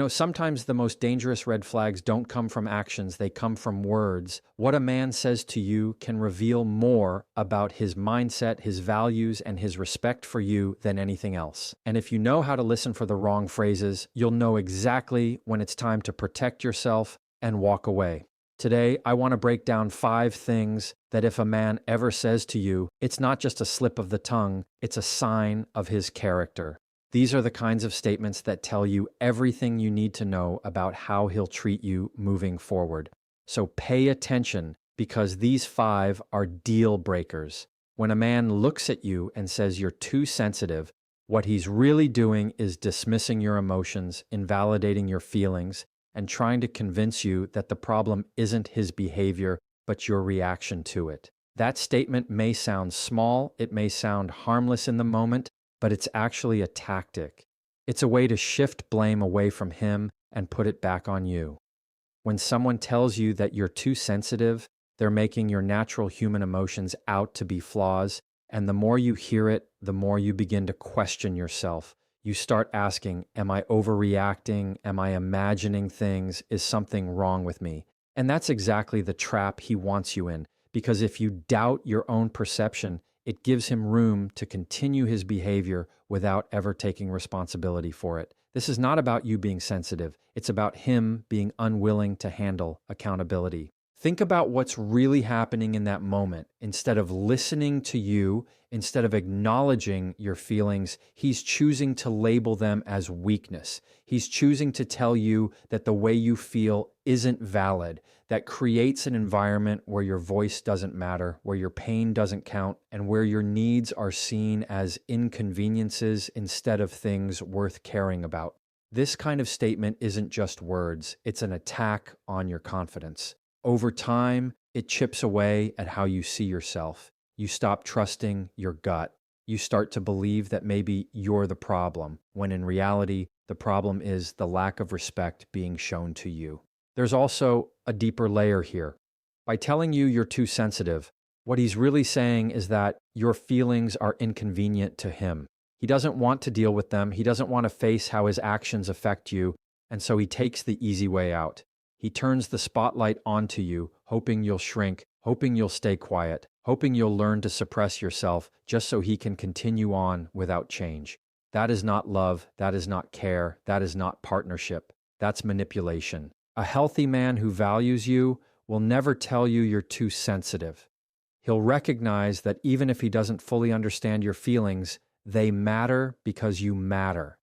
Sometimes the most dangerous red flags don't come from actions, they come from words. What a man says to you can reveal more about his mindset, his values, and his respect for you than anything else. And if you know how to listen for the wrong phrases, you'll know exactly when it's time to protect yourself and walk away. Today, I want to break down 5 things that if a man ever says to you, it's not just a slip of the tongue, it's a sign of his character. These are the kinds of statements that tell you everything you need to know about how he'll treat you moving forward. So pay attention because these 5 are deal breakers. When a man looks at you and says you're too sensitive, what he's really doing is dismissing your emotions, invalidating your feelings, and trying to convince you that the problem isn't his behavior, but your reaction to it. That statement may sound small, it may sound harmless in the moment, but it's actually a tactic. It's a way to shift blame away from him and put it back on you. When someone tells you that you're too sensitive, they're making your natural human emotions out to be flaws, and the more you hear it, the more you begin to question yourself. You start asking, am I overreacting? Am I imagining things? Is something wrong with me? And that's exactly the trap he wants you in, because if you doubt your own perception, it gives him room to continue his behavior without ever taking responsibility for it. This is not about you being sensitive. It's about him being unwilling to handle accountability. Think about what's really happening in that moment. Instead of listening to you, instead of acknowledging your feelings, he's choosing to label them as weakness. He's choosing to tell you that the way you feel isn't valid. That creates an environment where your voice doesn't matter, where your pain doesn't count, and where your needs are seen as inconveniences instead of things worth caring about. This kind of statement isn't just words, it's an attack on your confidence. Over time, it chips away at how you see yourself. You stop trusting your gut. You start to believe that maybe you're the problem, when in reality, the problem is the lack of respect being shown to you. There's also a deeper layer here. By telling you you're too sensitive, what he's really saying is that your feelings are inconvenient to him. He doesn't want to deal with them. He doesn't want to face how his actions affect you, and so he takes the easy way out. He turns the spotlight onto you, hoping you'll shrink, hoping you'll stay quiet, hoping you'll learn to suppress yourself just so he can continue on without change. That is not love. That is not care. That is not partnership. That's manipulation. A healthy man who values you will never tell you you're too sensitive. He'll recognize that even if he doesn't fully understand your feelings, they matter because you matter.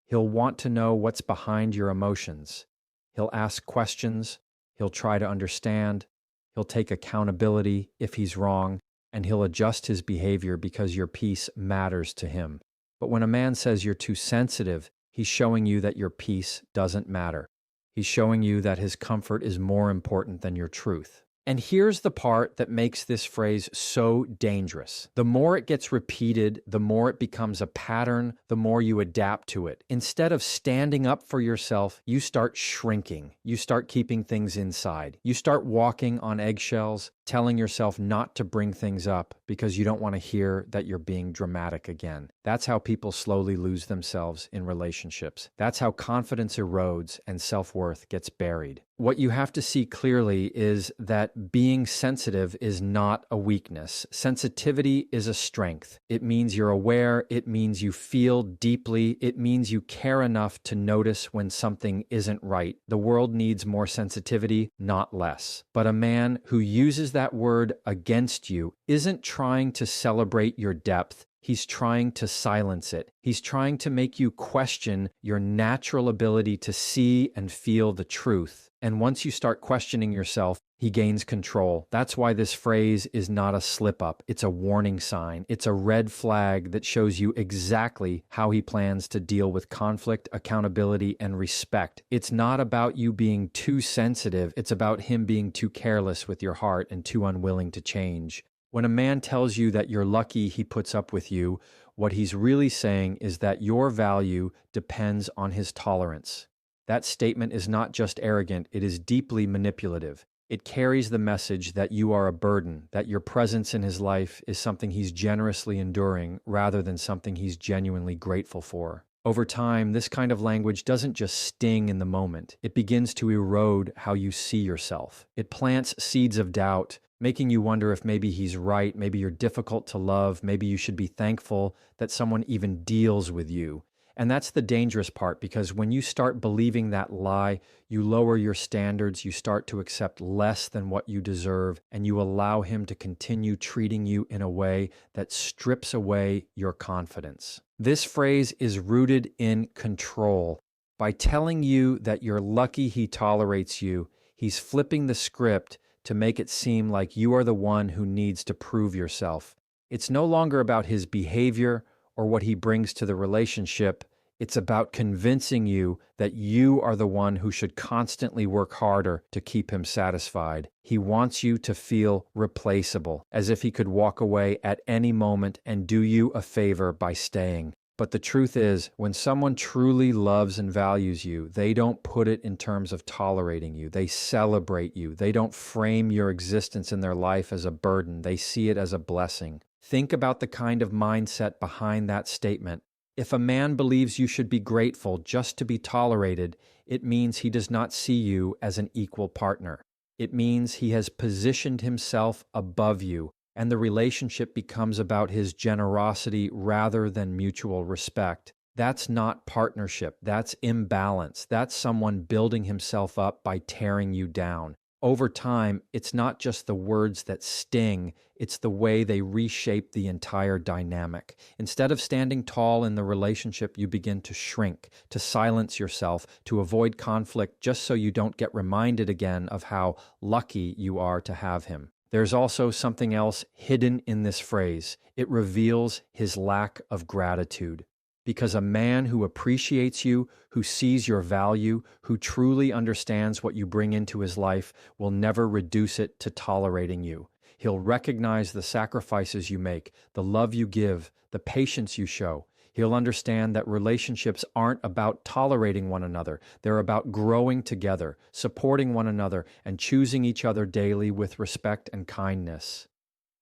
He'll want to know what's behind your emotions. He'll ask questions. He'll try to understand. He'll take accountability if he's wrong, and he'll adjust his behavior because your peace matters to him. But when a man says you're too sensitive, he's showing you that your peace doesn't matter. He's showing you that his comfort is more important than your truth. And here's the part that makes this phrase so dangerous. The more it gets repeated, the more it becomes a pattern, the more you adapt to it. Instead of standing up for yourself, you start shrinking. You start keeping things inside. You start walking on eggshells, telling yourself not to bring things up because you don't want to hear that you're being dramatic again. That's how people slowly lose themselves in relationships. That's how confidence erodes and self-worth gets buried. What you have to see clearly is that being sensitive is not a weakness. Sensitivity is a strength. It means you're aware. It means you feel deeply. It means you care enough to notice when something isn't right. The world needs more sensitivity, not less. But a man who uses that word against you isn't trying to celebrate your depth. He's trying to silence it. He's trying to make you question your natural ability to see and feel the truth. And once you start questioning yourself, he gains control. That's why this phrase is not a slip-up. It's a warning sign. It's a red flag that shows you exactly how he plans to deal with conflict, accountability, and respect. It's not about you being too sensitive. It's about him being too careless with your heart and too unwilling to change. When a man tells you that you're lucky he puts up with you, what he's really saying is that your value depends on his tolerance. That statement is not just arrogant, it is deeply manipulative. It carries the message that you are a burden, that your presence in his life is something he's generously enduring rather than something he's genuinely grateful for. Over time, this kind of language doesn't just sting in the moment. It begins to erode how you see yourself. It plants seeds of doubt, making you wonder if maybe he's right, maybe you're difficult to love, maybe you should be thankful that someone even deals with you. And that's the dangerous part, because when you start believing that lie, you lower your standards, you start to accept less than what you deserve, and you allow him to continue treating you in a way that strips away your confidence. This phrase is rooted in control. By telling you that you're lucky he tolerates you, he's flipping the script to make it seem like you are the one who needs to prove yourself. It's no longer about his behavior or what he brings to the relationship. It's about convincing you that you are the one who should constantly work harder to keep him satisfied. He wants you to feel replaceable, as if he could walk away at any moment and do you a favor by staying. But the truth is, when someone truly loves and values you, they don't put it in terms of tolerating you. They celebrate you. They don't frame your existence in their life as a burden. They see it as a blessing. Think about the kind of mindset behind that statement. If a man believes you should be grateful just to be tolerated, it means he does not see you as an equal partner. It means he has positioned himself above you, and the relationship becomes about his generosity rather than mutual respect. That's not partnership. That's imbalance. That's someone building himself up by tearing you down. Over time, it's not just the words that sting, it's the way they reshape the entire dynamic. Instead of standing tall in the relationship, you begin to shrink, to silence yourself, to avoid conflict just so you don't get reminded again of how lucky you are to have him. There's also something else hidden in this phrase. It reveals his lack of gratitude. Because a man who appreciates you, who sees your value, who truly understands what you bring into his life, will never reduce it to tolerating you. He'll recognize the sacrifices you make, the love you give, the patience you show. He'll understand that relationships aren't about tolerating one another. They're about growing together, supporting one another, and choosing each other daily with respect and kindness.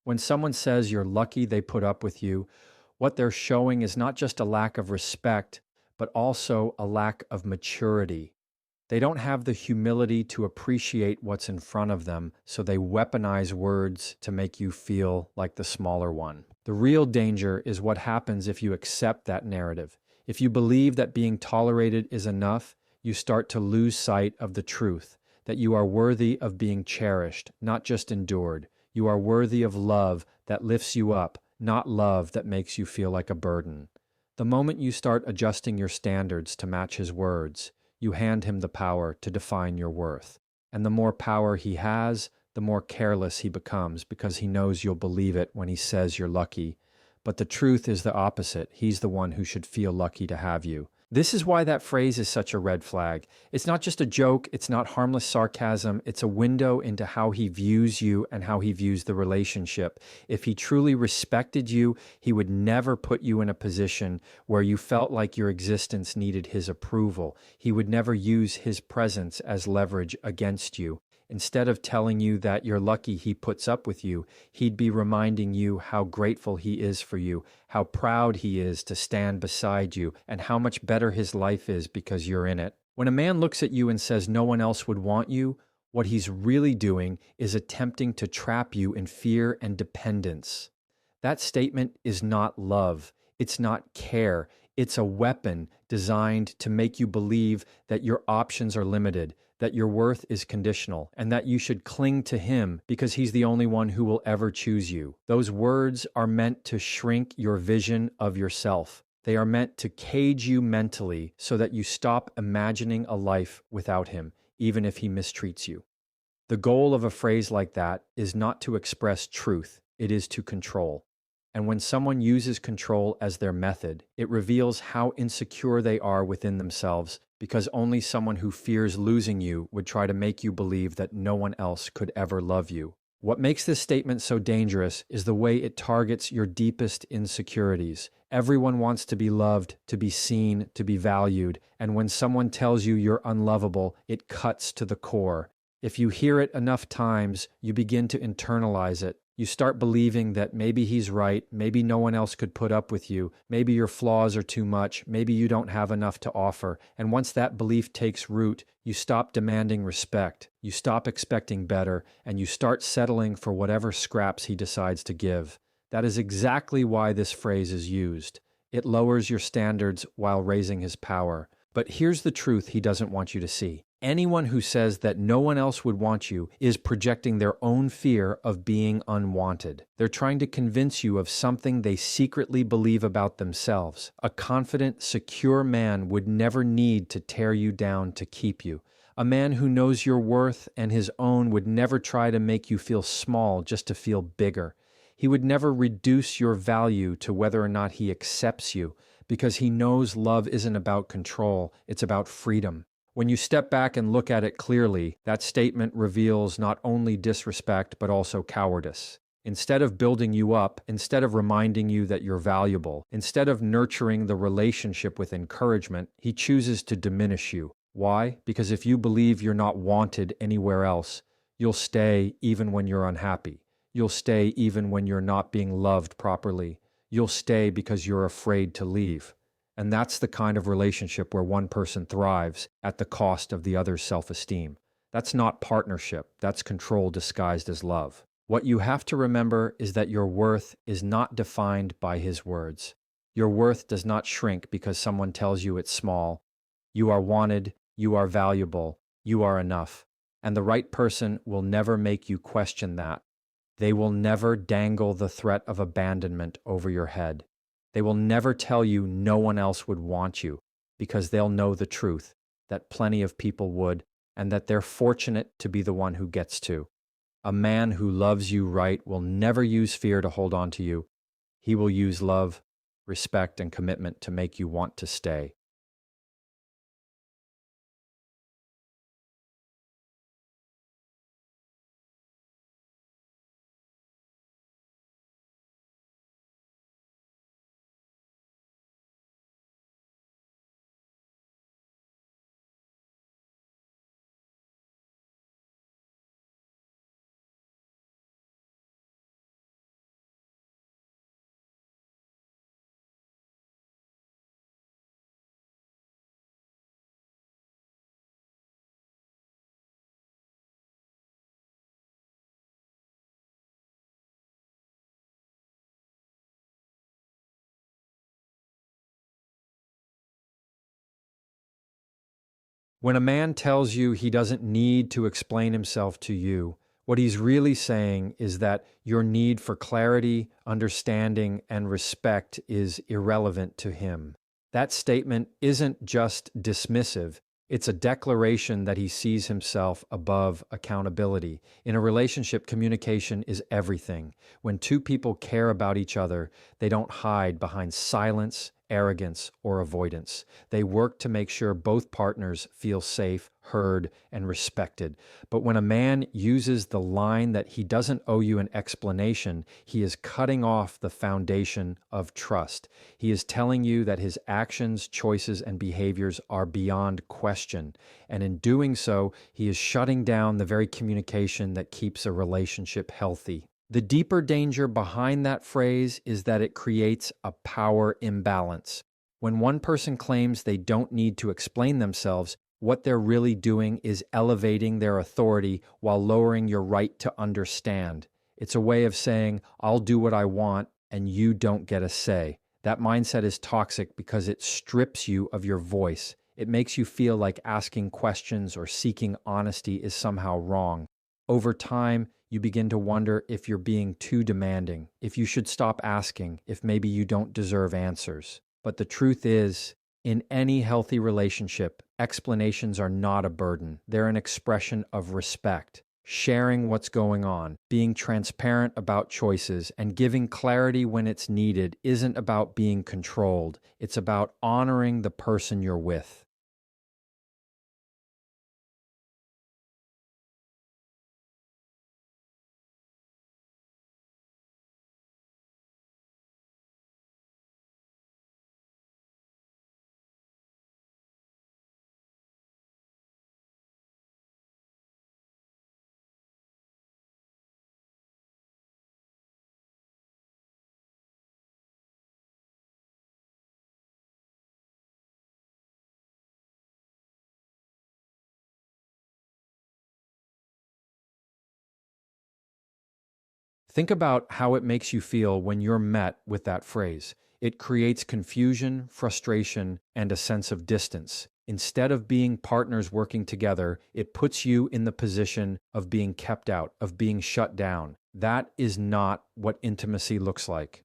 When someone says you're lucky they put up with you, what they're showing is not just a lack of respect, but also a lack of maturity. They don't have the humility to appreciate what's in front of them, so they weaponize words to make you feel like the smaller one. The real danger is what happens if you accept that narrative. If you believe that being tolerated is enough, you start to lose sight of the truth, that you are worthy of being cherished, not just endured. You are worthy of love that lifts you up, not love that makes you feel like a burden. The moment you start adjusting your standards to match his words, you hand him the power to define your worth. And the more power he has, the more careless he becomes, because he knows you'll believe it when he says you're lucky. But the truth is the opposite. He's the one who should feel lucky to have you. This is why that phrase is such a red flag. It's not just a joke, it's not harmless sarcasm, it's a window into how he views you and how he views the relationship. If he truly respected you, he would never put you in a position where you felt like your existence needed his approval. He would never use his presence as leverage against you. Instead of telling you that you're lucky he puts up with you, he'd be reminding you how grateful he is for you, how proud he is to stand beside you, and how much better his life is because you're in it. When a man looks at you and says no one else would want you, what he's really doing is attempting to trap you in fear and dependence. That statement is not love. It's not care. It's a weapon designed to make you believe that your options are limited, that your worth is conditional, and that you should cling to him because he's the only one who will ever choose you. Those words are meant to shrink your vision of yourself. They are meant to cage you mentally so that you stop imagining a life without him, even if he mistreats you. The goal of a phrase like that is not to express truth, it is to control. And when someone uses control as their method, it reveals how insecure they are within themselves, because only someone who fears losing you would try to make you believe that no one else could ever love you. What makes this statement so dangerous is the way it targets your deepest insecurities. Everyone wants to be loved, to be seen, to be valued, and when someone tells you you're unlovable, it cuts to the core. If you hear it enough times, you begin to internalize it. You start believing that maybe he's right, maybe no one else could put up with you, maybe your flaws are too much, maybe you don't have enough to offer. And once that belief takes root, you stop demanding respect, you stop expecting better, and you start settling for whatever scraps he decides to give. That is exactly why this phrase is used. It lowers your standards while raising his power. But here's the truth he doesn't want you to see. Anyone who says that no one else would want you is projecting their own fear of being unwanted. They're trying to convince you of something they secretly believe about themselves. A confident, secure man would never need to tear you down to keep you. A man who knows your worth and his own would never try to make you feel small just to feel bigger. He would never reduce your value to whether or not he accepts you, because he knows love isn't about control, it's about freedom. When you step back and look at it clearly, that statement reveals not only disrespect but also cowardice. Instead of building you up, instead of reminding you that you're valuable, instead of nurturing the relationship with encouragement, he chooses to diminish you. Why? Because if you believe you're not wanted anywhere else, you'll stay even when you're unhappy. You'll stay even when you're not being loved properly. You'll stay because you're afraid to leave. And that's the kind of relationship where one person thrives at the cost of the other's self-esteem. That's not partnership, that's control disguised as love. What you have to remember is that your worth is not defined by his words. Your worth does not shrink because someone tells you it's small. You are wanted, you are valuable, you are enough. And the right person will never make you question that. They will never dangle the threat of abandonment over your head. They will never tell you no one else would want you, because they'll know the truth, that plenty of people would, and that they're fortunate to be the one who gets to. A man who loves you right will never use fear to hold on to you. He will use love, respect, and commitment to make you want to stay. When a man tells you he doesn't need to explain himself to you, what he's really saying is that your need for clarity, understanding, and respect is irrelevant to him. That statement isn't just dismissive, it's a declaration that he sees himself above accountability. In a relationship, communication is everything. When two people care about each other, they don't hide behind silence, arrogance, or avoidance. They work to make sure both partners feel safe, heard, and respected. But when a man uses the line that he doesn't owe you an explanation, he is cutting off the foundation of trust. He is telling you that his actions, choices, and behaviors are beyond question. And in doing so, he is shutting down the very communication that keeps a relationship healthy. The deeper danger behind that phrase is that it creates a power imbalance. When one person claims they don't need to explain themselves, what they're really doing is elevating their authority while lowering your right to understand. It's a way of saying, I'll do what I want and you don't get a say. That mindset is toxic because it strips you of your voice. It makes you feel like asking questions or seeking honesty is somehow wrong. Over time, you begin to wonder if you're being too demanding, if you should stop asking, if maybe you don't deserve answers. But the truth is, in any healthy relationship, explanations are not a burden. They're an expression of respect. Sharing what's going on, being transparent about choices, and giving clarity when it's needed isn't about being controlled. It's about honoring the person you're with. Think about how it makes you feel when you're met with that phrase. It creates confusion, frustration, and a sense of distance. Instead of being partners working together, it puts you in the position of being kept out, of being shut down. That is not what intimacy looks like.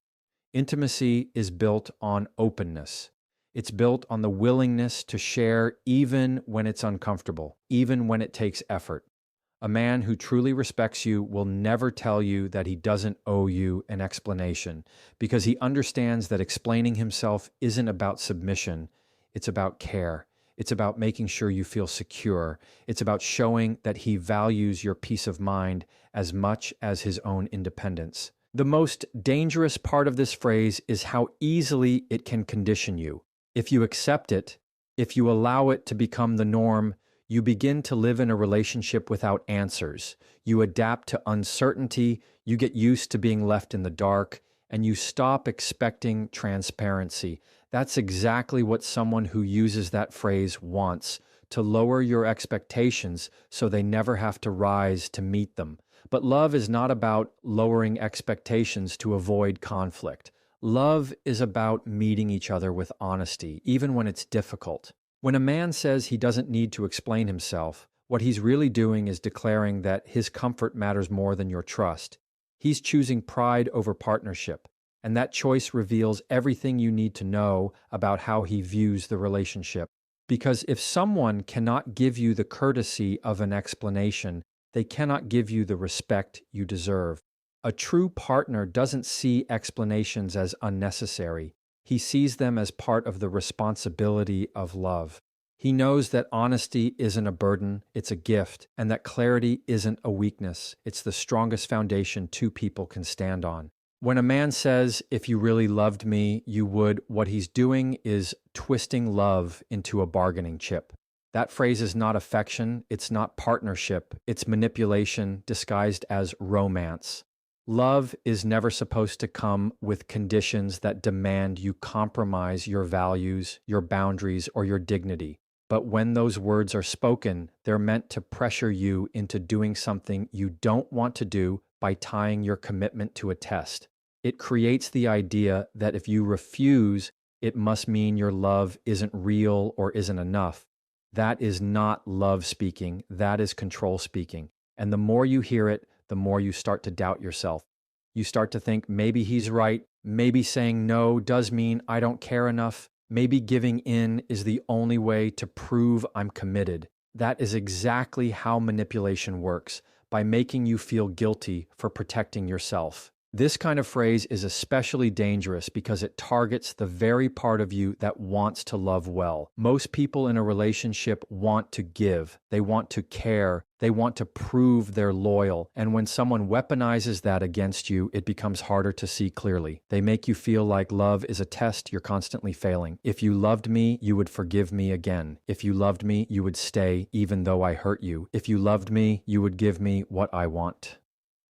Intimacy is built on openness. It's built on the willingness to share even when it's uncomfortable, even when it takes effort. A man who truly respects you will never tell you that he doesn't owe you an explanation because he understands that explaining himself isn't about submission, it's about care. It's about making sure you feel secure. It's about showing that he values your peace of mind as much as his own independence. The most dangerous part of this phrase is how easily it can condition you. If you accept it, if you allow it to become the norm, you begin to live in a relationship without answers. You adapt to uncertainty, you get used to being left in the dark, and you stop expecting transparency. That's exactly what someone who uses that phrase wants, to lower your expectations so they never have to rise to meet them. But love is not about lowering expectations to avoid conflict. Love is about meeting each other with honesty, even when it's difficult. When a man says he doesn't need to explain himself, what he's really doing is declaring that his comfort matters more than your trust. He's choosing pride over partnership, and that choice reveals everything you need to know about how he views the relationship. Because if someone cannot give you the courtesy of an explanation, they cannot give you the respect you deserve. A true partner doesn't see explanations as unnecessary. He sees them as part of the responsibility of love. He knows that honesty isn't a burden, it's a gift, and that clarity isn't a weakness. It's the strongest foundation two people can stand on. When a man says, "If you really loved me, you would," what he's doing is twisting love into a bargaining chip. That phrase is not affection, it's not partnership, it's manipulation disguised as romance. Love is never supposed to come with conditions that demand you compromise your values, your boundaries, or your dignity. But when those words are spoken, they're meant to pressure you into doing something you don't want to do by tying your commitment to a test. It creates the idea that if you refuse, it must mean your love isn't real or isn't enough. That is not love speaking, that is control speaking. And the more you hear it, the more you start to doubt yourself. You start to think maybe he's right, maybe saying no does mean I don't care enough, maybe giving in is the only way to prove I'm committed. That is exactly how manipulation works, by making you feel guilty for protecting yourself. This kind of phrase is especially dangerous because it targets the very part of you that wants to love well. Most people in a relationship want to give, they want to care, they want to prove they're loyal. And when someone weaponizes that against you, it becomes harder to see clearly. They make you feel like love is a test you're constantly failing. If you loved me, you would forgive me again. If you loved me, you would stay even though I hurt you. If you loved me, you would give me what I want.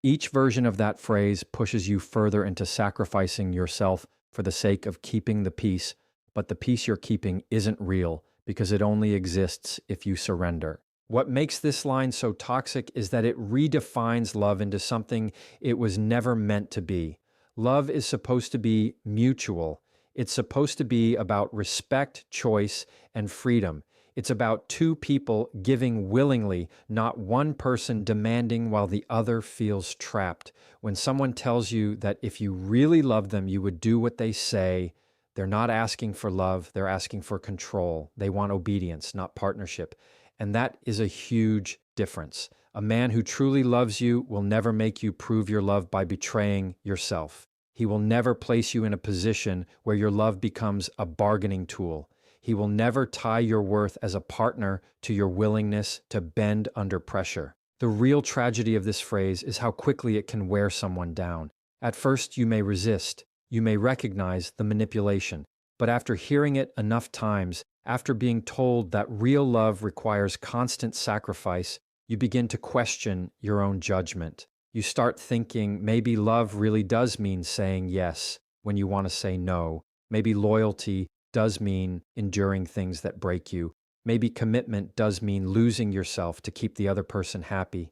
Each version of that phrase pushes you further into sacrificing yourself for the sake of keeping the peace, but the peace you're keeping isn't real because it only exists if you surrender. What makes this line so toxic is that it redefines love into something it was never meant to be. Love is supposed to be mutual. It's supposed to be about respect, choice, and freedom. It's about two people giving willingly, not one person demanding while the other feels trapped. When someone tells you that if you really love them, you would do what they say, they're not asking for love, they're asking for control. They want obedience, not partnership. And that is a huge difference. A man who truly loves you will never make you prove your love by betraying yourself. He will never place you in a position where your love becomes a bargaining tool. He will never tie your worth as a partner to your willingness to bend under pressure. The real tragedy of this phrase is how quickly it can wear someone down. At first, you may resist. You may recognize the manipulation. But after hearing it enough times, after being told that real love requires constant sacrifice, you begin to question your own judgment. You start thinking maybe love really does mean saying yes when you want to say no. Maybe loyalty does mean enduring things that break you. Maybe commitment does mean losing yourself to keep the other person happy.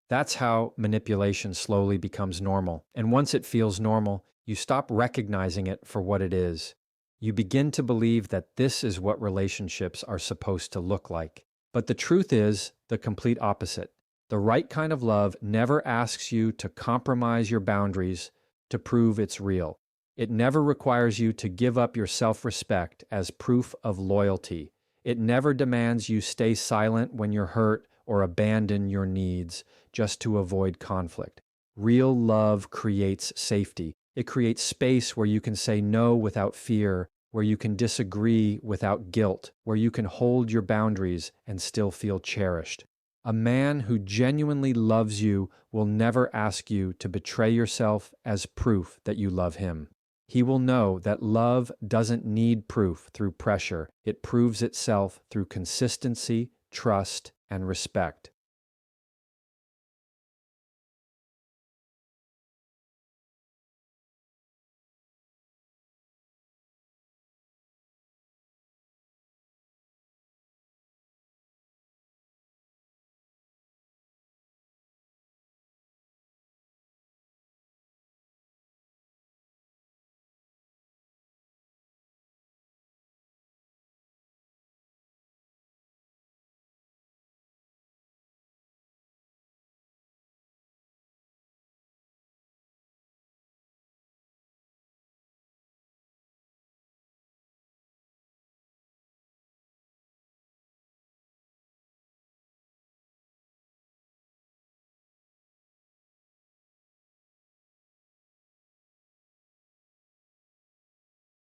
That's how manipulation slowly becomes normal. And once it feels normal, you stop recognizing it for what it is. You begin to believe that this is what relationships are supposed to look like. But the truth is the complete opposite. The right kind of love never asks you to compromise your boundaries to prove it's real. It never requires you to give up your self-respect as proof of loyalty. It never demands you stay silent when you're hurt or abandon your needs just to avoid conflict. Real love creates safety. It creates space where you can say no without fear, where you can disagree without guilt, where you can hold your boundaries and still feel cherished. A man who genuinely loves you will never ask you to betray yourself as proof that you love him. He will know that love doesn't need proof through pressure. It proves itself through consistency, trust, and respect.